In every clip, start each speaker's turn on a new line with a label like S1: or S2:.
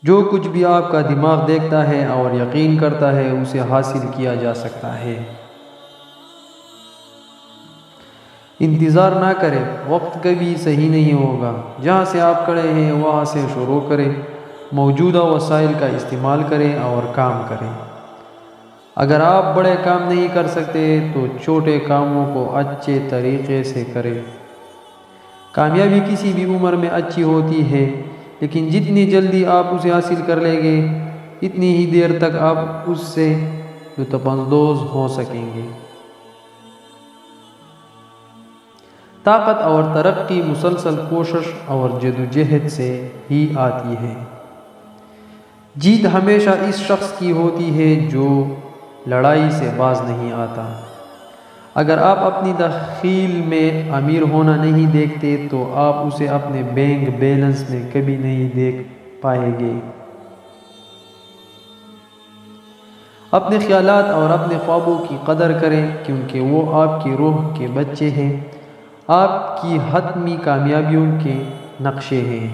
S1: جو کچھ بھی آپ کا دماغ دیکھتا ہے اور یقین کرتا ہے اسے حاصل کیا جا سکتا ہے۔ انتظار نہ کریں، وقت کبھی صحیح نہیں ہوگا۔ جہاں سے آپ کھڑے ہیں وہاں سے شروع کریں، موجودہ وسائل کا استعمال کریں اور کام کریں۔ اگر آپ بڑے کام نہیں کر سکتے تو چھوٹے کاموں کو اچھے طریقے سے کریں۔ کامیابی کسی بھی عمر میں اچھی ہوتی ہے، لیکن جتنی جلدی آپ اسے حاصل کر لیں گے اتنی ہی دیر تک آپ اس سے لطف اندوز ہو سکیں گے۔ طاقت اور ترقی مسلسل کوشش اور جدوجہد سے ہی آتی ہے۔ جیت ہمیشہ اس شخص کی ہوتی ہے جو لڑائی سے باز نہیں آتا۔ اگر آپ اپنی دخیل میں امیر ہونا نہیں دیکھتے تو آپ اسے اپنے بینک بیلنس میں کبھی نہیں دیکھ پائیں گے۔ اپنے خیالات اور اپنے خوابوں کی قدر کریں، کیونکہ وہ آپ کی روح کے بچے ہیں، آپ کی حتمی کامیابیوں کے نقشے ہیں۔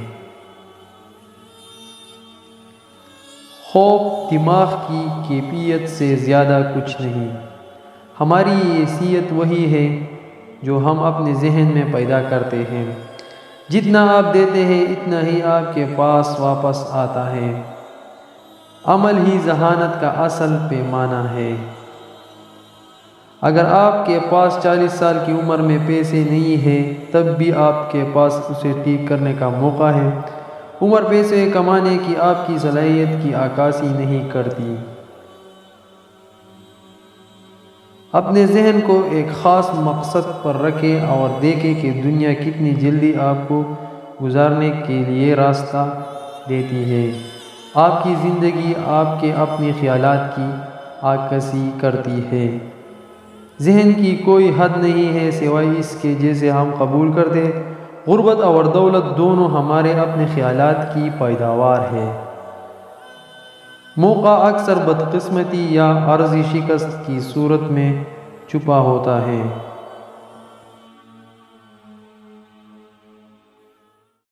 S1: خوف دماغ کی کیفیت سے زیادہ کچھ نہیں۔ ہماری حیثیت وہی ہے جو ہم اپنے ذہن میں پیدا کرتے ہیں۔ جتنا آپ دیتے ہیں اتنا ہی آپ کے پاس واپس آتا ہے۔ عمل ہی ذہانت کا اصل پیمانہ ہے۔ اگر آپ کے پاس 40 سال کی عمر میں پیسے نہیں ہیں تب بھی آپ کے پاس اسے ٹھیک کرنے کا موقع ہے۔ عمر پیسے کمانے کی آپ کی صلاحیت کی عکاسی نہیں کرتی۔ اپنے ذہن کو ایک خاص مقصد پر رکھیں اور دیکھیں کہ دنیا کتنی جلدی آپ کو گزارنے کے لیے راستہ دیتی ہے۔ آپ کی زندگی آپ کے اپنے خیالات کی عکاسی کرتی ہے۔ ذہن کی کوئی حد نہیں ہے سوائے اس کے جسے ہم قبول کرتے۔ غربت اور دولت دونوں ہمارے اپنے خیالات کی پیداوار ہے۔ موقع اکثر بدقسمتی یا عارضی شکست کی صورت میں چھپا ہوتا ہے۔